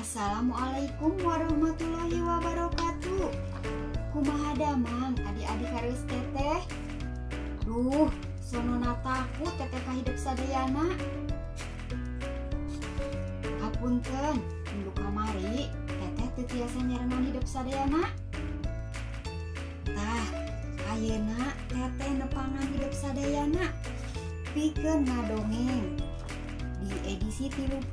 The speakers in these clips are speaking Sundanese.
Assalamualaikum warahmatullahi wabarakatuh. Kumaha damang adik-adik harus teteh. Duh, sonona takut teteh kahidup sadayana. Hapunten, minggu kamari teteh teu tiasa nyarengan hidup sadayana. Tah, ayeuna teteh nepangan hidup sadayana pikeun ngadongeng. Di edisi 38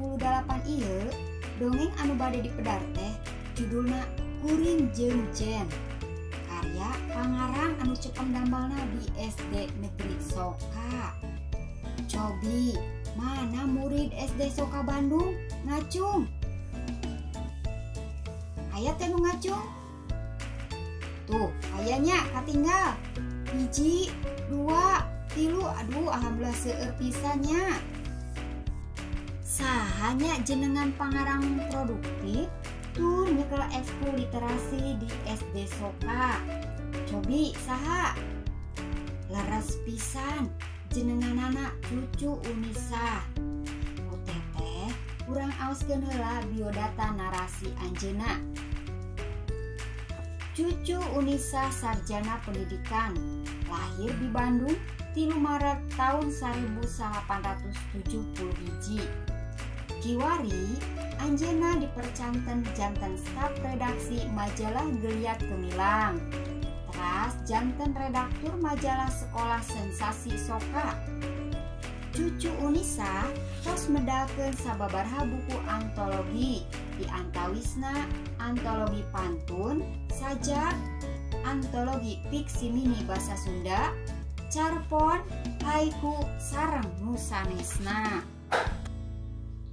ieu dongeng anu bade dipedar teh judulna Kuring Jeung Jen, karya pangarang anu cepeng dambalna di SD Negeri Soka. Cobi, mana murid SD Soka Bandung ngacung? Aya teh nu ngacung? Tuh, ayanya katinggal. 1, 2, 3, aduh alhamdulillah seueur pisannya. Sahanya jenengan pangarang produktif tur nyekel ekskul literasi di SD Soka. Cobi saha? Leres pisan jenenganana cucu Unisa. Teteh urang aoskeun heula biodata narasi anjeunna. Cucu Unisa sarjana pendidikan, lahir di Bandung 3 Maret tahun 1871. Kiwari, anjeunna dipercanten janten staf redaksi majalah Geliat Gemilang, teras janten redaktur majalah Sekolah Sensasi Soka. Cucu Unisa tos medakeun sababaraha buku antologi, di antawisna antologi pantun, sajak, antologi fiksi mini basa Sunda, carpon, haiku, sareng nusanesna.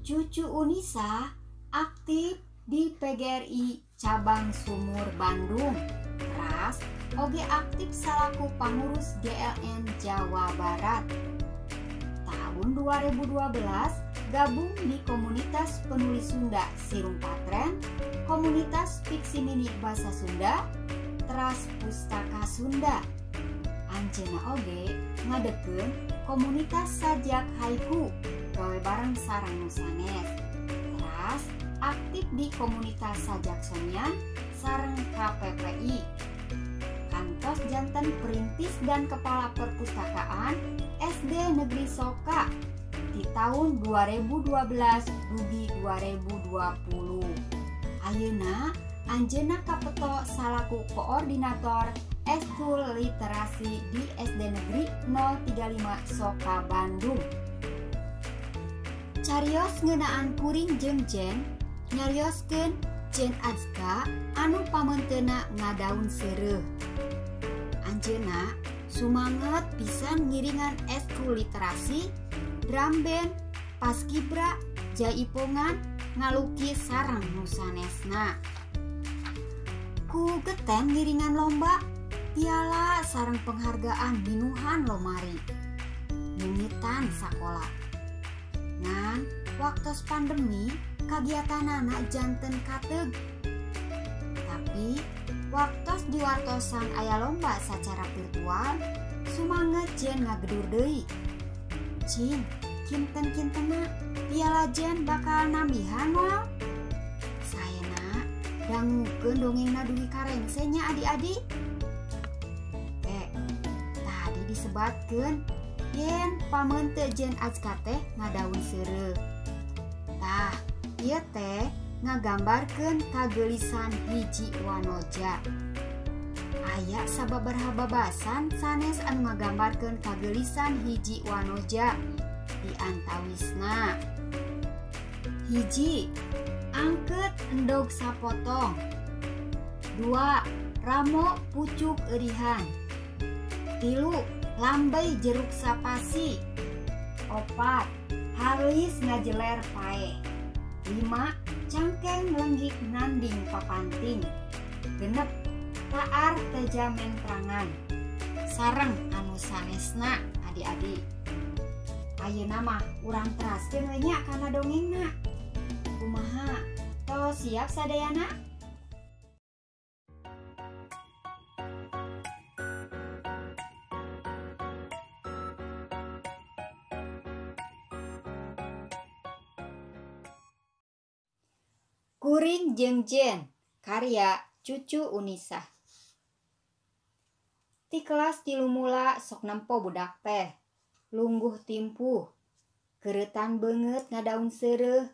Cucu Unisa aktif di PGRI Cabang Sumur Bandung, teras oge aktif salaku pangurus GLN Jawa Barat. Tahun 2012 gabung di komunitas penulis Sunda Sirung Patren, komunitas fiksi mini basa Sunda, teras pustaka Sunda. Anjeunna oge ngadekeun komunitas sajak haiku gawe bareng sareng nusanes. Teras aktif di komunitas sajak sonyan sareng KPPI. Kantos janten perintis dan kepala perpustakaan SD Negeri Soka di tahun 2012 dugi 2020. Ayeuna anjeunna kapeto salaku koordinator ekskul literasi di SD Negeri 035 Soka Bandung. Carios ngeunaan Kuring Jeung Jen nyarioskeun Jen Azka anu pamenteuna ngadaun seureuh. Anjeunna sumanget pisan ngiringan ekskul literasi, drum band, paskibra, jaipongan, ngalukis sareng nusanesna. Ku geten ngiringan lomba, piala sareng penghargaan minuhan lomari. Mimitan sakola. Ngan waktos pandemi kagiatanana janten kateug. Tapi waktos diwartosan aya lomba secara virtual, sumanget jen ngagedur deui. Cing, kinten-kintenna piala jen bakal nambihan moal. Saena dangukeun dongengna dugi karengsenya adik-adik. Tadi disebatkeun yen pamente Jen Azka teh ngadaun seureuh. Tah, ieu teh ngagambarkeun kageulisan hiji wanoja. Aya sababaraha babasan sanes anu ngagambarkeun kageulisan hiji wanoja di antawisna. 1. Angkeut endog sapotong. 2. Ramo pucuk eurihan. 3. Lambai jeruk sapasi. 4. Halis ngajeler pae. 5. Cangkeng lenggik nanding papanting. 6. Taar teja mentrangan. Sareng anu sanesna adik-adik. Ayeuna mah urang teraskeun we nya kana dongengna. Kumaha? Tos siap sadayana? Kuring jeung Jen, karya Cucu Unisa. Ti kelas 3 mula sok nempo budak teh, lungguh timpuh, keuretan beungeut ngadaung seureuh.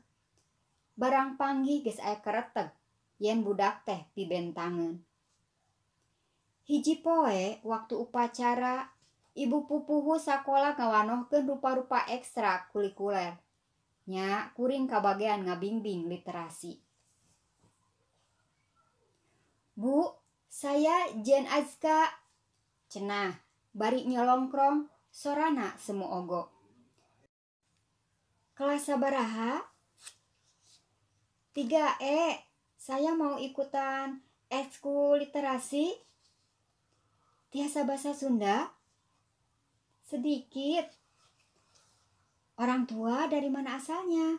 Barang panggih geus aya kareteg, yen budak teh pibentangeun. Hiji poe waktu upacara, ibu pupuhu sakola ngawanohkeun rupa-rupa ekstra kulikuler. Nya kuring kabagean ngabimbing literasi. Bu, saya Jen Azka. Cenah, bari nyolongkrong, sorana semu ogo. Kelas sabaraha? 3E, saya mau ikutan ekskul literasi. Tiasa bahasa Sunda? Sedikit. Orang tua dari mana asalnya?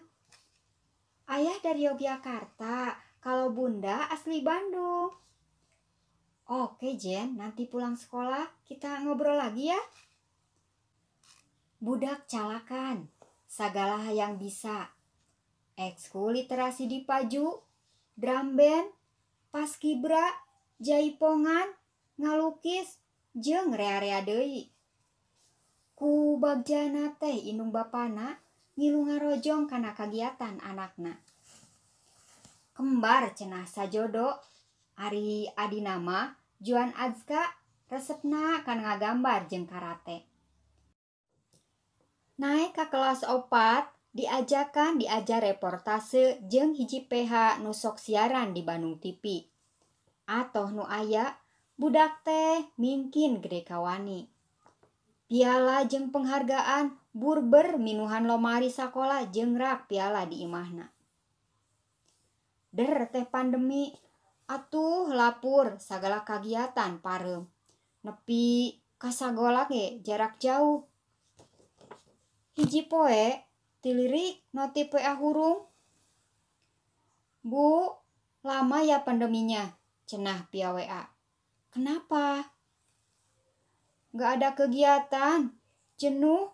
Ayah dari Yogyakarta, kalau bunda asli Bandung. Oke Jen, nanti pulang sekolah kita ngobrol lagi ya. Budak calakan, sagala yang bisa. Ekskul literasi di Paju, drum band, paskibra, jaipongan, ngalukis, jeung rea-rea deui. Ku bagjana teh indung bapana ngilu ngarojong kana kagiatan anakna. Kembar cenah sajodo, ari adina mah Juan Azka, resepna kan ngagambar jeung karate. Naik ka kelas 4, diajakan diajar reportase jeung hiji PH nu sok siaran di Bandung TV. Atoh nu aya, budak teh mingkin gede kawani. Piala jeung penghargaan burber minuhan lomari sakola jeung rak piala di imahna. Der teh pandemi, atuh lapur sagala kagiatan pareum. Nepi ka sagola ge jarak jauh. Hiji poe tilirik notif WA hurung. Bu, lama ya pandeminya, cenah via WA. Kenapa? Gak ada kegiatan, jenuh.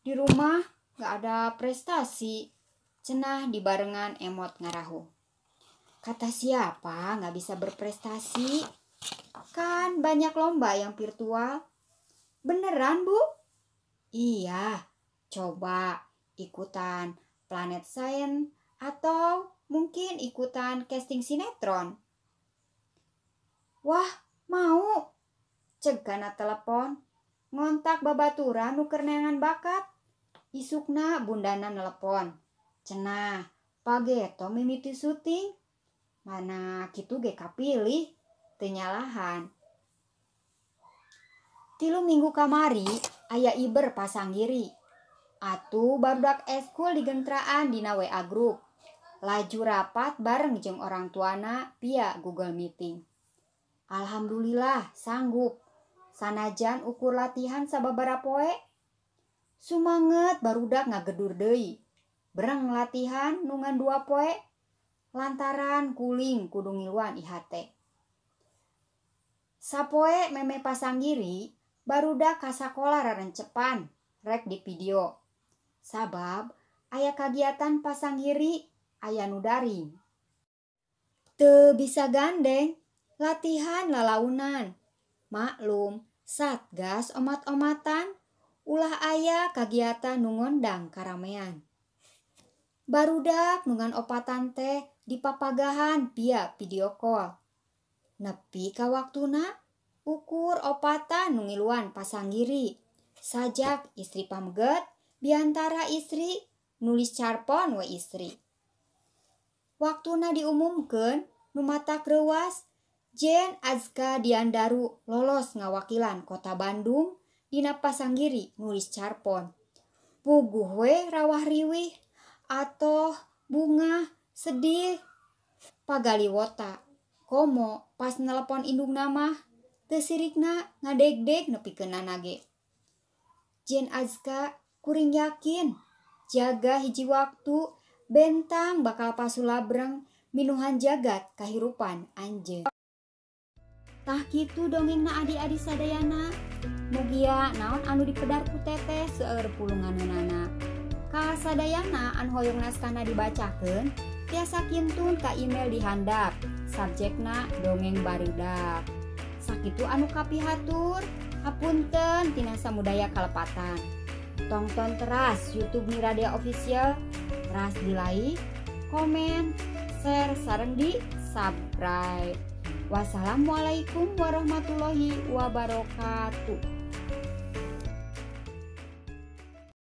Di rumah gak ada prestasi, cenah dibarengan emot ngarahu. Kata siapa gak bisa berprestasi? Kan banyak lomba yang virtual. Beneran Bu? Iya, coba ikutan Planet Science atau mungkin ikutan casting sinetron. Wah, mau. Ceg kana telepon, ngontak babaturan nu keur neangan bakat. Isukna bundana nelepon. Cenah, pageto mimiti syuting. Mana kitu ge kapilih, teu nyalahan. 3 minggu kamari aya Iber pasanggiri. Atuh barudak eskul digentraan dina WA grup. Laju rapat bareng jeung orang tuana via Google Meeting. Alhamdulillah sanggup. Sanajan ukur latihan sababaraha poe. Sumanget barudak ngagedur deui. Bereng latihan nungan 2 poe. Lantaran kuling kudu ngiluan IHT. Sapoe meme pasanggiri barudak ka sakola rarencepan rek di video. Sabab aya kagiatan pasanggiri aya nu daring. Teu bisa gandeng, latihan lalaunan. Maklum, satgas omat-omatan ulah aya kagiatan nu ngondang karamean. Barudak nungan opatan teh dipapagahan via video call. Nepi ka waktuna ukur opatan nu ngiluan pasanggiri. Sajak istri pameget biantara istri nulis carpon we istri. Waktuna diumumkeun nu matak reuas Jen Azka Diandaru lolos ngawakilan Kota Bandung dina pasanggiri nulis carpon. Puguh we rawah riwih atoh bunga sedih pagaliwota. Komo pas nelepon indung nama teu sirikna ngadeg-deg nepikeunana ge. Jen Azka kuring yakin jaga hiji waktu bentang bakal pasulabreng minuhan jagat kahirupan anjeun. Tah kitu dongengna adi-adi sadayana. Mugia naon anu dipedar ku teteh seueur pulunganeunana. Ka sadayana anu hoyong naskahna dibacakeun Tiasa kintun ka email di handap. Subjekna dongeng barudak. Sakitu anu kapihatur, hapunten tina samudaya kalepatan. Tonton teras YouTube Miradia Official, teras di like, komen, share, sareng di subscribe. Wassalamualaikum warahmatullahi wabarakatuh.